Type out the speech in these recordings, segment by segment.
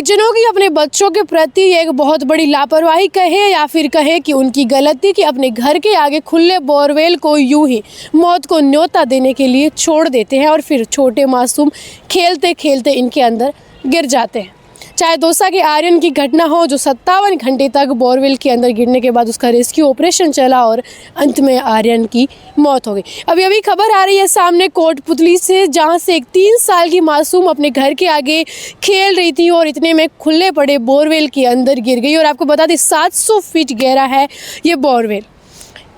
जनों की अपने बच्चों के प्रति एक बहुत बड़ी लापरवाही कहे या फिर कहे कि उनकी गलती कि अपने घर के आगे खुले बोरवेल को यूं ही मौत को न्योता देने के लिए छोड़ देते हैं और फिर छोटे मासूम खेलते खेलते इनके अंदर गिर जाते हैं। चाहे दौसा के आर्यन की घटना हो, जो 57 घंटे तक बोरवेल के अंदर गिरने के बाद उसका रेस्क्यू ऑपरेशन चला और अंत में आर्यन की मौत हो गई। अभी खबर आ रही है सामने कोटपुतली से, जहां से एक 3 साल की मासूम अपने घर के आगे खेल रही थी और इतने में खुले पड़े बोरवेल के अंदर गिर गई। और आपको बता दें 700 फीट गहरा है ये बोरवेल।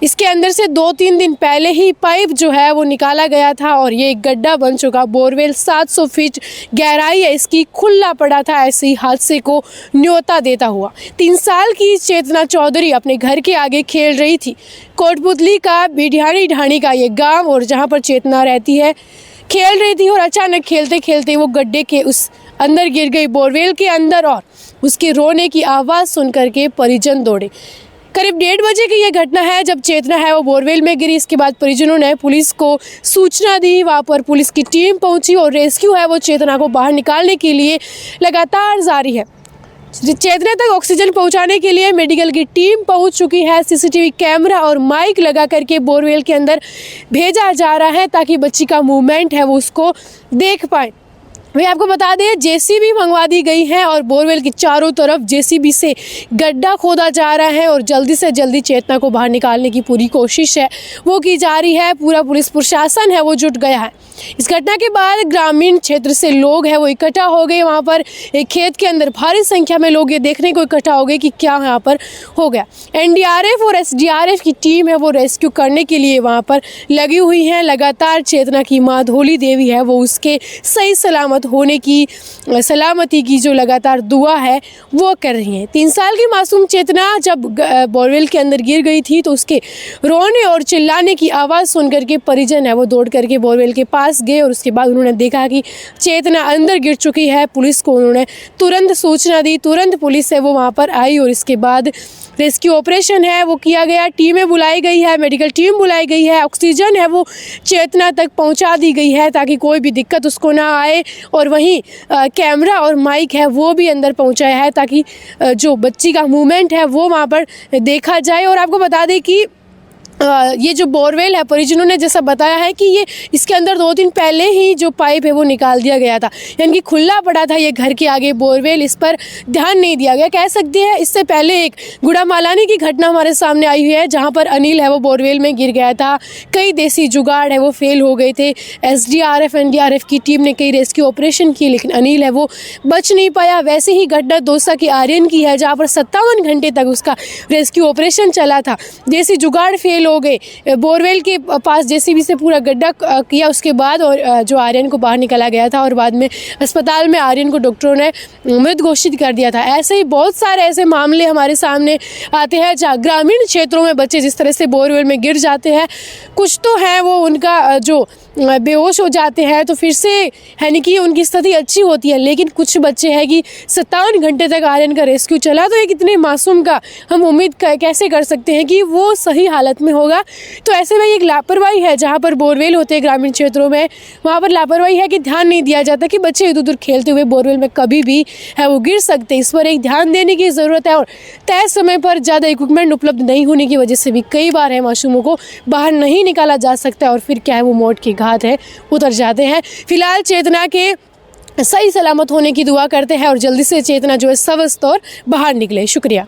इसके अंदर से 2-3 दिन पहले ही पाइप जो है वो निकाला गया था और ये एक गड्ढा बन चुका बोरवेल 700 फीट गहराई है इसकी, खुला पड़ा था ऐसे ही हादसे को न्योता देता हुआ। 3 साल की चेतना चौधरी अपने घर के आगे खेल रही थी। कोटपुतली का बिढानी ढाणी का ये गांव और जहां पर चेतना रहती है, खेल रही थी और अचानक खेलते खेलते वो गड्ढे के उस अंदर गिर गई बोरवेल के अंदर और उसके रोने की आवाज़ सुन करके परिजन दौड़े। करीब 1:30 बजे की ये घटना है जब चेतना है वो बोरवेल में गिरी। इसके बाद परिजनों ने पुलिस को सूचना दी, वहाँ पर पुलिस की टीम पहुंची और रेस्क्यू है वो चेतना को बाहर निकालने के लिए लगातार जारी है। चेतना तक ऑक्सीजन पहुंचाने के लिए मेडिकल की टीम पहुंच चुकी है। सीसीटीवी कैमरा और माइक लगा करके बोरवेल के अंदर भेजा जा रहा है ताकि बच्ची का मूवमेंट है वो उसको देख पाए। वही आपको बता दें जेसीबी मंगवा दी गई है और बोरवेल के चारों तरफ जेसीबी से गड्ढा खोदा जा रहा है और जल्दी से जल्दी चेतना को बाहर निकालने की पूरी कोशिश है वो की जा रही है। पूरा पुलिस प्रशासन है वो जुट गया है। इस घटना के बाद ग्रामीण क्षेत्र से लोग हैं वो इकट्ठा हो गए। वहाँ पर एक खेत के अंदर भारी संख्या में लोग ये देखने को इकट्ठा हो गए कि क्या यहाँ पर हो गया। एनडीआरएफ और एसडीआरएफ की टीम है वो रेस्क्यू करने के लिए वहाँ पर लगी हुई है। लगातार चेतना की माँ धोली देवी है वो उसके सही सलामती की जो लगातार दुआ है वो कर रही हैं। 3 साल की मासूम चेतना जब बोरवेल के अंदर गिर गई थी तो उसके रोने और चिल्लाने की आवाज़ सुन करके परिजन है वो दौड़ करके बोरवेल के पास गए और उसके बाद उन्होंने देखा कि चेतना अंदर गिर चुकी है। पुलिस को उन्होंने तुरंत सूचना दी, तुरंत पुलिस है वो वहाँ पर आई और इसके बाद रेस्क्यू ऑपरेशन है वो किया गया। टीमें बुलाई गई है, मेडिकल टीम बुलाई गई है, ऑक्सीजन है वो चेतना तक पहुँचा दी गई है ताकि कोई भी दिक्कत उसको ना आए। और वहीं कैमरा और माइक है वो भी अंदर पहुँचाया है ताकि जो बच्ची का मूवमेंट है वो वहाँ पर देखा जाए। और आपको बता दें कि ये जो बोरवेल है परिजनों ने जैसा बताया है कि ये इसके अंदर 2 दिन पहले ही जो पाइप है वो निकाल दिया गया था, यानी कि खुला पड़ा था ये घर के आगे बोरवेल, इस पर ध्यान नहीं दिया गया कह सकते हैं। इससे पहले एक गुड़ामालानी की घटना हमारे सामने आई हुई है जहाँ पर अनिल है वो बोरवेल में गिर गया था। कई देसी जुगाड़ है वो फेल हो गए थे। एसडीआरएफ एनडीआरएफ की टीम ने कई रेस्क्यू ऑपरेशन किए लेकिन अनिल है वो बच नहीं पाया। वैसे ही घटना दौसा के आर्यन की है जहाँ पर 57 घंटे तक उसका रेस्क्यू ऑपरेशन चला था। देसी जुगाड़ फेल हो गए। बोरवेल के पास जेसीबी से पूरा गड्ढा किया उसके बाद और जो आर्यन को बाहर निकाला गया था और बाद में अस्पताल में आर्यन को डॉक्टरों ने मृत घोषित कर दिया था। ऐसे ही बहुत सारे ऐसे मामले हमारे सामने आते हैं जहाँ ग्रामीण क्षेत्रों में बच्चे जिस तरह से बोरवेल में गिर जाते हैं। कुछ तो हैं वो उनका जो बेहोश हो जाते हैं तो फिर से यानी कि उनकी स्थिति अच्छी होती है, लेकिन कुछ बच्चे हैं कि 57 घंटे तक आर्यन का रेस्क्यू चला तो एक इतने मासूम का हम उम्मीद कैसे कर सकते हैं कि वो सही हालत में होगा। तो ऐसे में एक लापरवाही है जहाँ पर बोरवेल होते हैं ग्रामीण क्षेत्रों में, वहाँ पर लापरवाही है कि ध्यान नहीं दिया जाता कि बच्चे इधर उधर खेलते हुए बोरवेल में कभी भी है वो गिर सकते। इस पर एक ध्यान देने की ज़रूरत है और तय समय पर ज़्यादा इक्विपमेंट उपलब्ध नहीं होने की वजह से भी कई बार है मासूमों को बाहर नहीं निकाला जा सकता और फिर क्या है वो मौत की घात है उतर जाते हैं। फिलहाल चेतना के सही सलामत होने की दुआ करते हैं और जल्दी से चेतना जो है स्वस्थ और बाहर निकले। शुक्रिया।